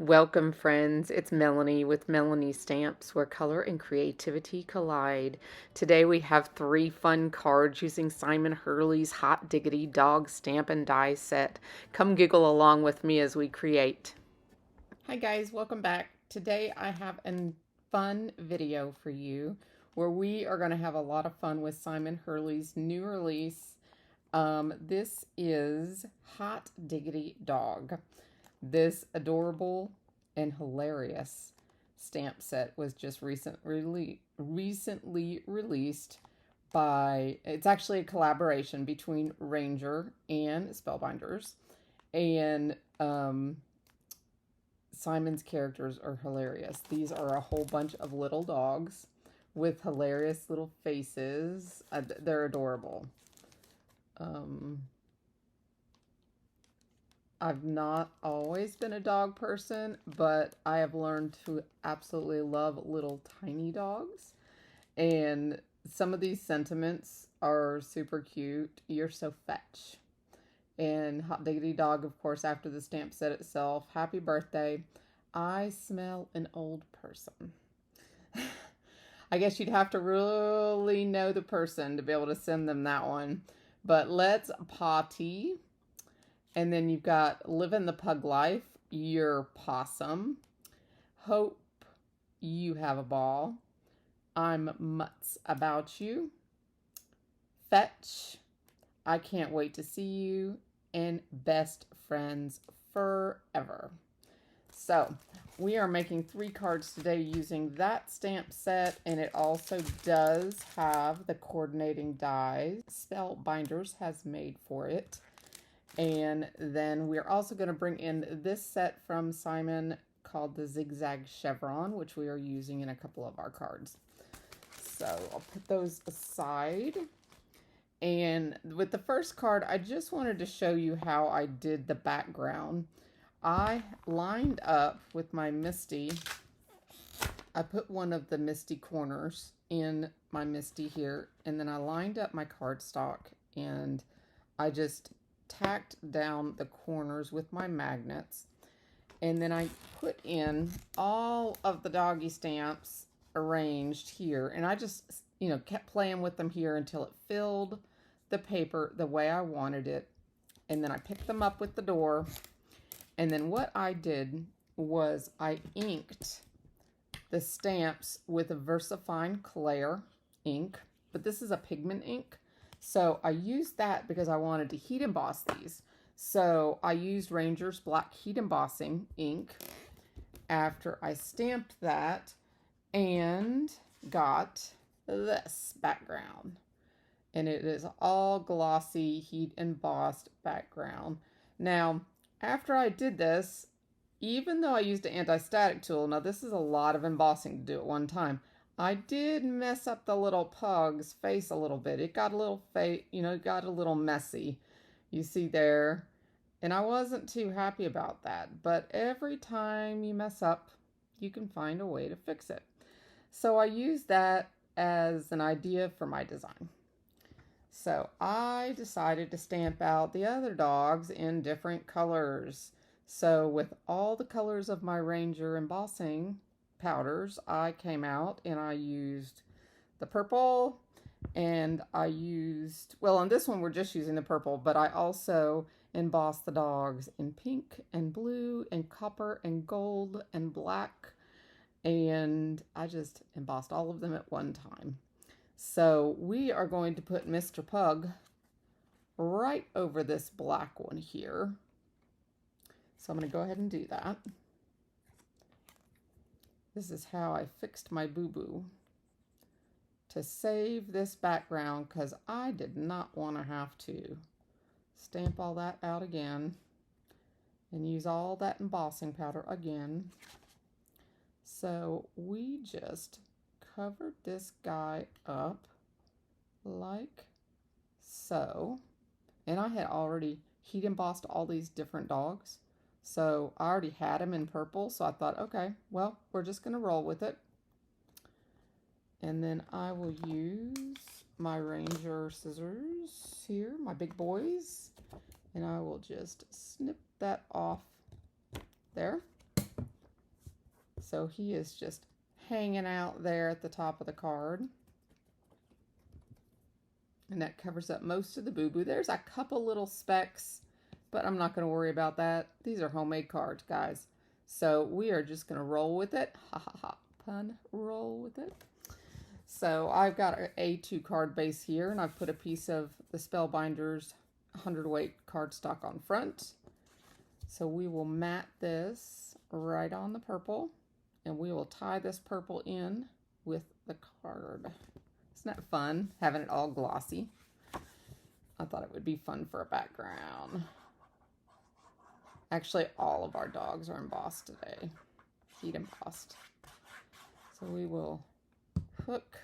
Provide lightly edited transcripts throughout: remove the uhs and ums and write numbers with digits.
Welcome, friends. It's Melanie with Melanie Stamps, where color and creativity collide. Today we have 3 fun cards using Simon Hurley's Hot Diggity Dog Stamp and Die set. Come giggle along with me as we create. Hi guys, welcome back. Today I have a fun video for you where we are going to have a lot of fun with Simon Hurley's new release. This is Hot Diggity Dog. This adorable and hilarious stamp set was just recently released by, it's actually a collaboration between Ranger and Spellbinders. And Simon's characters are hilarious. These are a whole bunch of little dogs with hilarious little faces. They're adorable. I've not always been a dog person, but I have learned to absolutely love little tiny dogs. And some of these sentiments are super cute. You're so fetch. And Hot Diggity Dog, of course, after the stamp set itself. Happy birthday. I smell an old person. I guess you'd have to really know the person to be able to send them that one. But let's potty. And then you've got Living the Pug Life, Your Possum. Hope You Have a Ball. I'm Mutts About You. Fetch. I Can't Wait to See You. And Best Friends Forever. So, we are making 3 cards today using that stamp set, and it also does have the coordinating dies Spellbinders has made for it. And then we're also going to bring in this set from Simon called the Zigzag Chevron, which we are using in a couple of our cards. So I'll put those aside. And with the first card, I just wanted to show you how I did the background. I lined up with my Misty. I put one of the Misty corners in my Misty here, and then I lined up my cardstock, and I just tacked down the corners with my magnets, and then I put in all of the doggy stamps arranged here, and I just kept playing with them here until it filled the paper the way I wanted it. And then I picked them up with the door, and then what I did was I inked the stamps with a VersaFine Clair ink, but this is a pigment ink. So I used that because I wanted to heat emboss these. So I used Ranger's Black Heat Embossing ink after I stamped that and got this background. And it is all glossy heat embossed background. Now, after I did this, even though I used an anti-static tool, now this is a lot of embossing to do at one time, I did mess up the little pug's face a little bit. It got a little got a little messy. You see there. And I wasn't too happy about that. But every time you mess up, you can find a way to fix it. So I used that as an idea for my design. So I decided to stamp out the other dogs in different colors. So with all the colors of my Ranger Embossing Powders, I came out and I used the purple, and I used, well, on this one we're just using the purple, but I also embossed the dogs in pink and blue and copper and gold and black, and I just embossed all of them at one time. So we are going to put Mr. Pug right over this black one here. So I'm going to go ahead and do that. This is how I fixed my boo-boo to save this background, because I did not want to have to stamp all that out again and use all that embossing powder again. So we just covered this guy up like so. And I had already heat embossed all these different dogs. So I already had them in purple, so I thought, okay, well, we're just going to roll with it. And then I will use my Ranger scissors here, my big boys, and I will just snip that off there. So he is just hanging out there at the top of the card. And that covers up most of the boo-boo. There's a couple little specks, but I'm not going to worry about that. These are homemade cards, guys. So we are just going to roll with it. Ha ha ha. Pun. Roll with it. So I've got an A2 card base here, and I've put a piece of the Spellbinders 100 weight cardstock on front. So we will mat this right on the purple, and we will tie this purple in with the card. Isn't that fun, having it all glossy? I thought it would be fun for a background. Actually, all of our dogs are embossed today. Heat embossed. So we will hook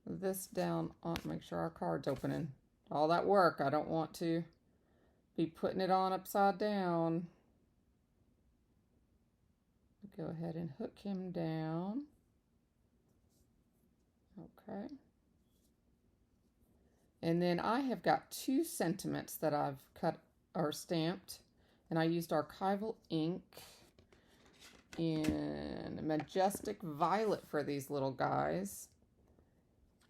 this down on, make sure our card's opening. All that work, I don't want to be putting it on upside down. Go ahead and hook him down. Okay. And then I have got 2 sentiments that I've cut or stamped, and I used archival ink in Majestic Violet for these little guys.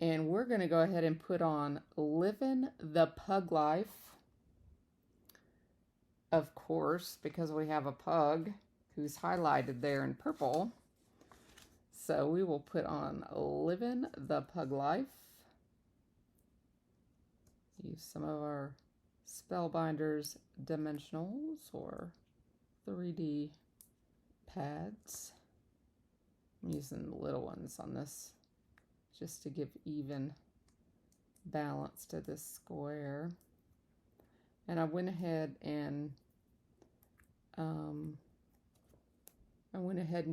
And we're going to go ahead and put on Livin' the Pug Life, of course, because we have a pug who's highlighted there in purple. So we will put on Livin' the Pug Life. Use some of our Spellbinders dimensionals or 3D pads. I'm using the little ones on this just to give even balance to this square. And I went ahead and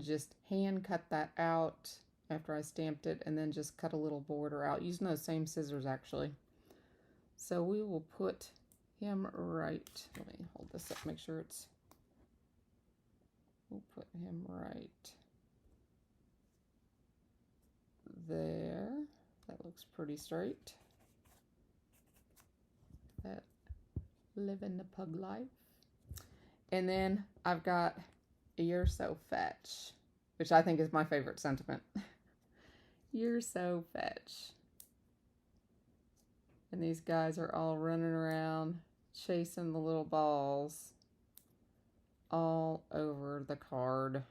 just hand cut that out after I stamped it, and then just cut a little border out using those same scissors actually. So we will put him right, let me hold this up, make sure it's, we'll put him right there. That looks pretty straight. That Livin' the Pug Life. And then I've got You're So Fetch, which I think is my favorite sentiment. You're so fetch. And these guys are all running around chasing the little balls all over the card.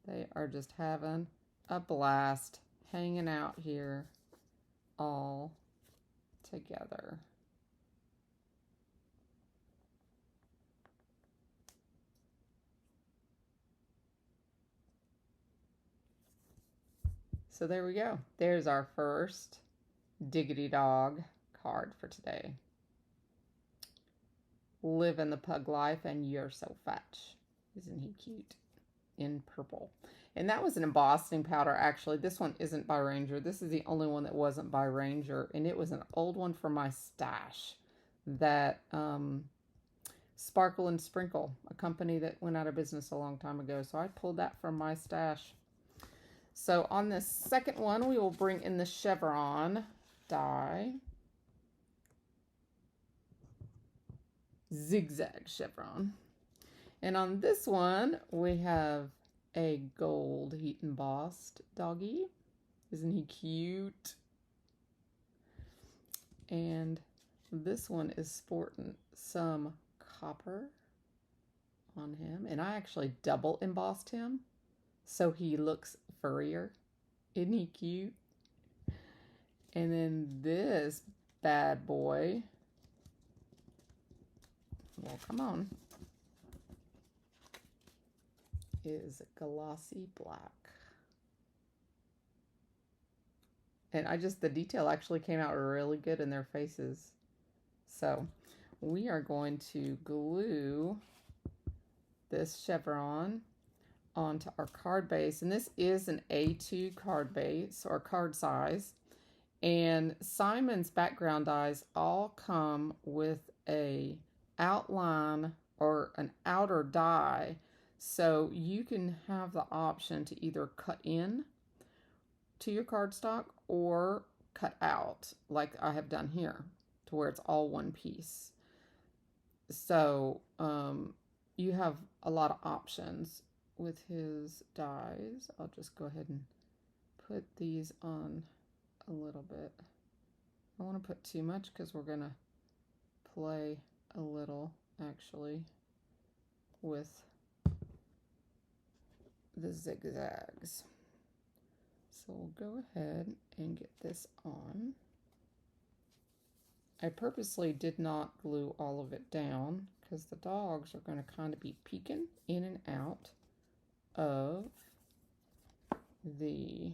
They are just having a blast hanging out here all together. So there we go. There's our first Diggity Dog card for today. Livin' the Pug Life and You're So Fetch. Isn't he cute? In purple. And that was an embossing powder, actually. This one isn't by Ranger. This is the only one that wasn't by Ranger. And it was an old one from my stash. That Sparkle and Sprinkle, a company that went out of business a long time ago. So I pulled that from my stash. So on this second one, we will bring in the chevron die. Zigzag chevron. And on this one, we have a gold heat embossed doggy. Isn't he cute? And this one is sporting some copper on him. And I actually double embossed him, so he looks furrier. Isn't he cute? And then this bad boy, well, come on, is glossy black. And the detail actually came out really good in their faces. So we are going to glue this chevron onto our card base, and this is an A2 card base or card size, and Simon's background dies all come with a outline or an outer die, so you can have the option to either cut in to your cardstock or cut out like I have done here to where it's all one piece. So you have a lot of options with his dies. I'll just go ahead and put these on a little bit. I don't want to put too much because we're going to play a little actually with the zigzags. So we'll go ahead and get this on. I purposely did not glue all of it down because the dogs are going to kind of be peeking in and out of the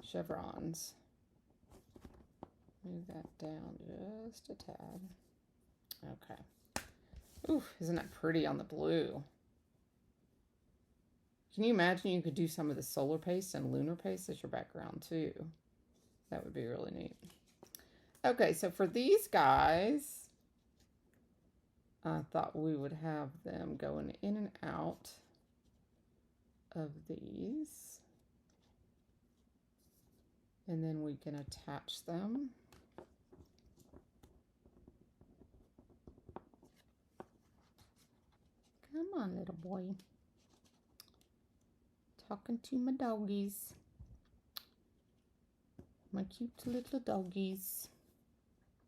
chevrons. Move that down just a tad. Okay. Ooh, isn't that pretty on the blue? Can you imagine you could do some of the solar paste and lunar paste as your background too? That would be really neat. Okay, so for these guys, I thought we would have them going in and out of these. And then we can attach them. Come on, little boy. Talking to my doggies. My cute little doggies.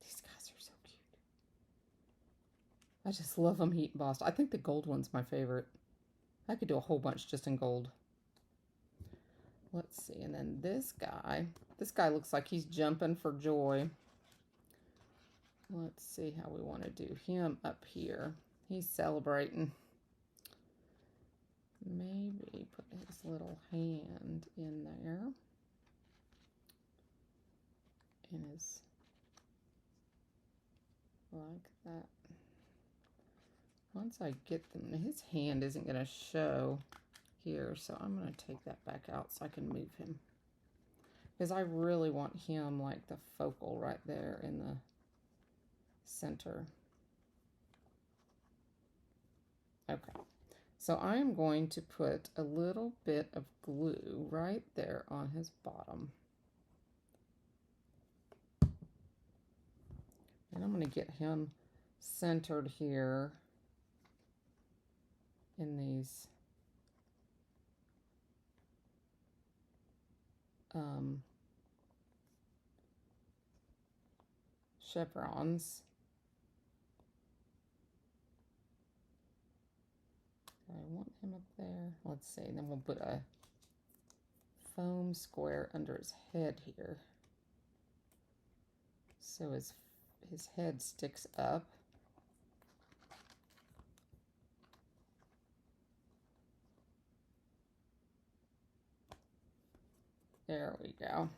These guys are so cute. I just love them heat embossed. I think the gold one's my favorite. I could do a whole bunch just in gold. Let's see, and then this guy looks like he's jumping for joy. Let's see how we want to do him up here. He's celebrating. Maybe put his little hand in there. And his, like that. Once I get them, his hand isn't going to show here, so I'm going to take that back out so I can move him. Because I really want him like the focal right there in the center. Okay. So I'm going to put a little bit of glue right there on his bottom. And I'm going to get him centered here in these chevrons. I want him up there. Let's see, and then we'll put a foam square under his head here. So his head sticks up. There we go.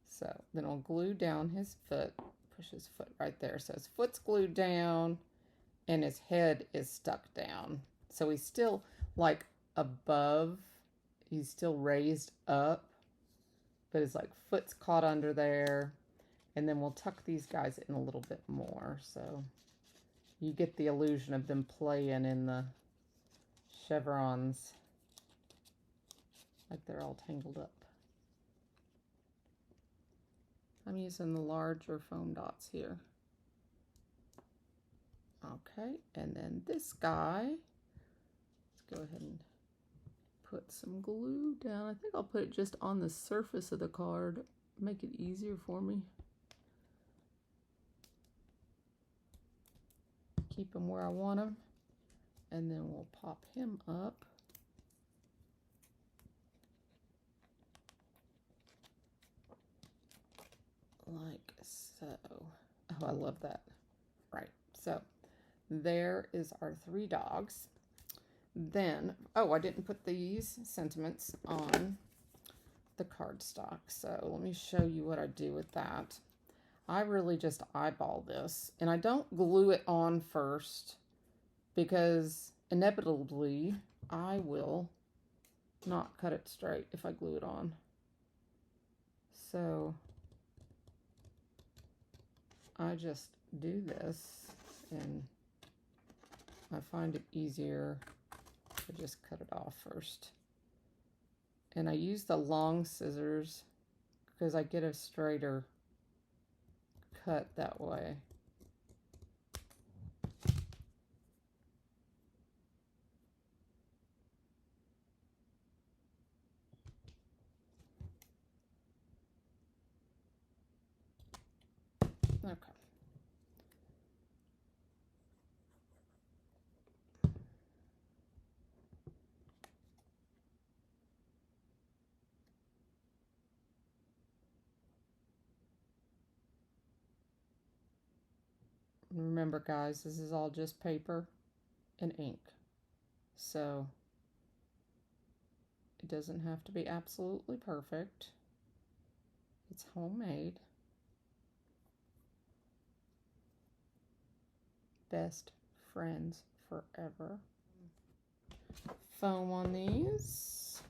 So then I'll glue down his foot, push his foot right there. So his foot's glued down and his head is stuck down. So he's still like above, he's still raised up, but his like foot's caught under there. And then we'll tuck these guys in a little bit more. So you get the illusion of them playing in the chevrons like they're all tangled up. I'm using the larger foam dots here. Okay, and then this guy, let's go ahead and put some glue down. I think I'll put it just on the surface of the card, make it easier for me. Keep him where I want him, and then we'll pop him up. Like so. Oh, I love that. Right, so there is our 3 dogs. Then, oh, I didn't put these sentiments on the cardstock, so let me show you what I do with that. I really just eyeball this, and I don't glue it on first because inevitably I will not cut it straight if I glue it on. So I just do this, and I find it easier to just cut it off first. And I use the long scissors because I get a straighter cut that way. And remember, guys, this is all just paper and ink. So it doesn't have to be absolutely perfect. It's homemade. Best friends forever. Foam on these.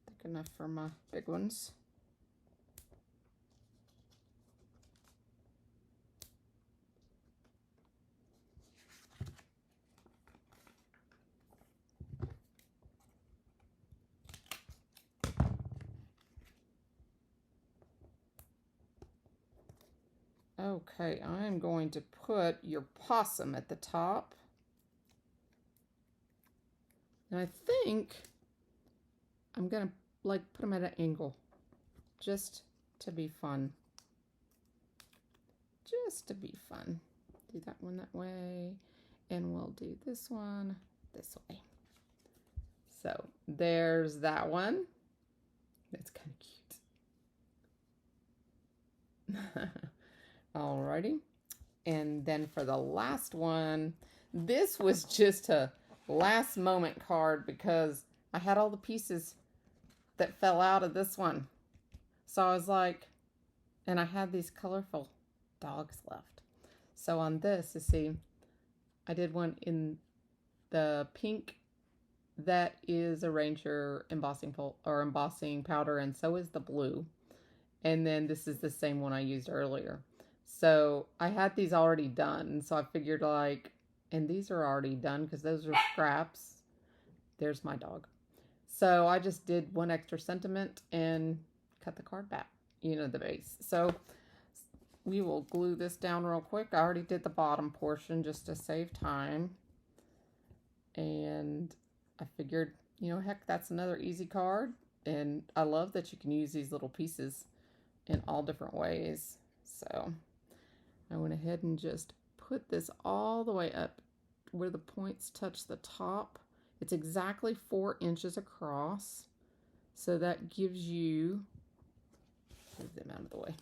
Thick enough for my big ones. Okay, I'm going to put your possum at the top. And I think I'm going to like put them at an angle just to be fun. Just to be fun. Do that one that way, and we'll do this one this way. So there's that one. That's kind of cute. Alrighty. And then for the last one, this was just a last moment card because I had all the pieces that fell out of this one. So I was like, and I had these colorful dogs left. So on this, you see, I did one in the pink. That is a Ranger embossing powder, and so is the blue. And then this is the same one I used earlier. So I had these already done, so I figured like, and these are already done because those are scraps. There's my dog. So I just did one extra sentiment and cut the card back, you know, the base. So we will glue this down real quick. I already did the bottom portion just to save time. And I figured, you know, heck, that's another easy card. And I love that you can use these little pieces in all different ways. So I went ahead and just put this all the way up where the points touch the top. It's exactly 4 inches across. So that gives you, move them out of the way.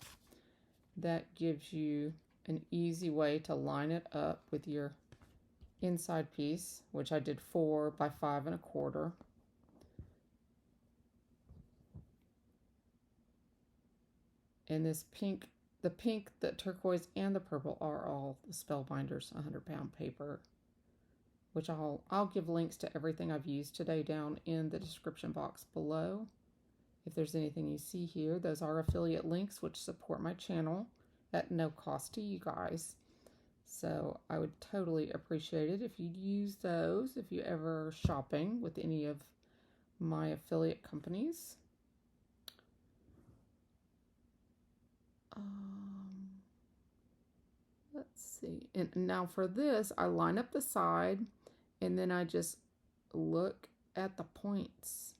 That gives you an easy way to line it up with your inside piece, which I did 4 by 5 1/4. And this pink, the pink, the turquoise, and the purple are all the Spellbinders 100-pound paper, which I'll give links to everything I've used today down in the description box below. If there's anything you see here, those are affiliate links which support my channel at no cost to you guys. So I would totally appreciate it if you'd use those if you ever are shopping with any of my affiliate companies. Let's see. And now for this, I line up the side and then I just look at the points.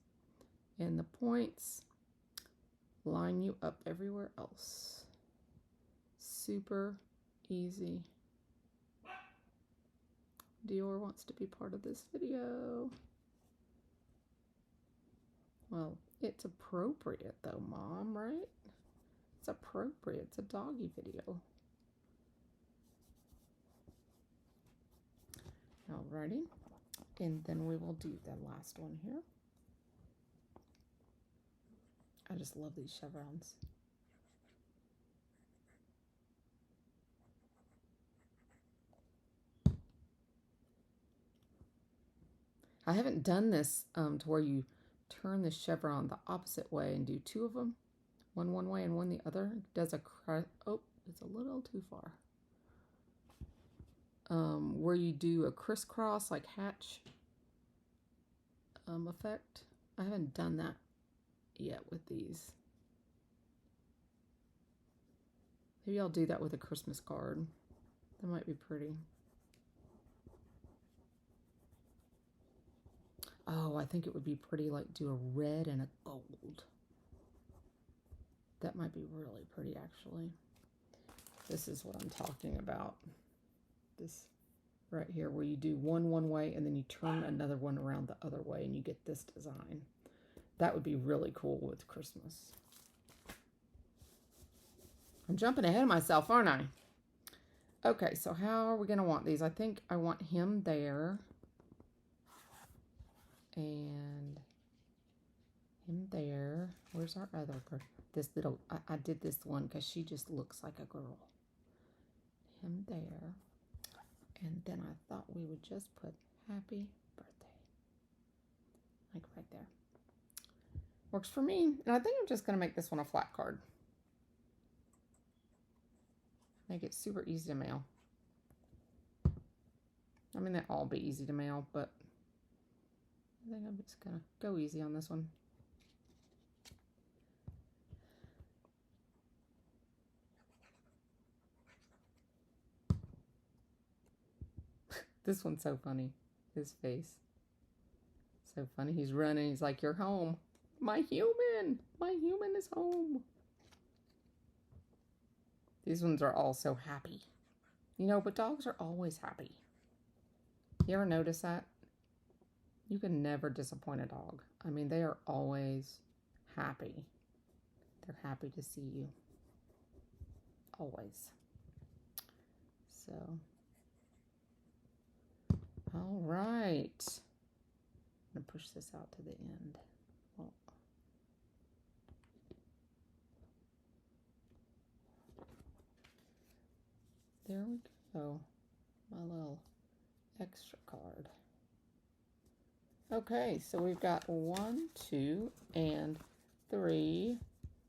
And the points line you up everywhere else. Super easy. Dior wants to be part of this video. Well, it's appropriate though, Mom, right? It's appropriate. It's a doggy video. Alrighty. And then we will do the last one here. I just love these chevrons. I haven't done this to where you turn the chevron the opposite way and do 2 of them. One way and one the other. It does a oh, it's a little too far. Where you do a crisscross like hatch effect. I haven't done that yet with these. Maybe I'll do that with a Christmas card. That might be pretty. Oh, I think it would be pretty like do a red and a gold. That might be really pretty actually. This is what I'm talking about. This right here where you do one way and then you turn another one around the other way and you get this design. That would be really cool with Christmas. I'm jumping ahead of myself, aren't I? Okay, so how are we going to want these? I think I want him there. And him there. Where's our other girl? This little, I did this one because she just looks like a girl. Him there. And then I thought we would just put happy birthday. Like right there. Works for me. And I think I'm just going to make this one a flat card. Make it super easy to mail. I mean, they'll all be easy to mail, but I think I'm just going to go easy on this one. This one's so funny. His face. So funny. He's running. He's like, you're home. My human. My human is home. These ones are all so happy. You know, but dogs are always happy. You ever notice that? You can never disappoint a dog. I mean, they are always happy. They're happy to see you. Always. So, all right. I'm going to push this out to the end. Well, there we go. My little extra card. Okay, so we've got 1, 2, and 3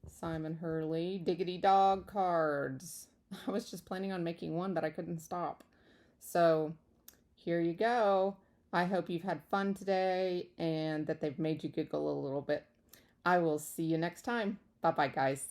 Simon Hurley Diggity Dog cards. I was just planning on making one, but I couldn't stop. So here you go. I hope you've had fun today and that they've made you giggle a little bit. I will see you next time. Bye-bye, guys.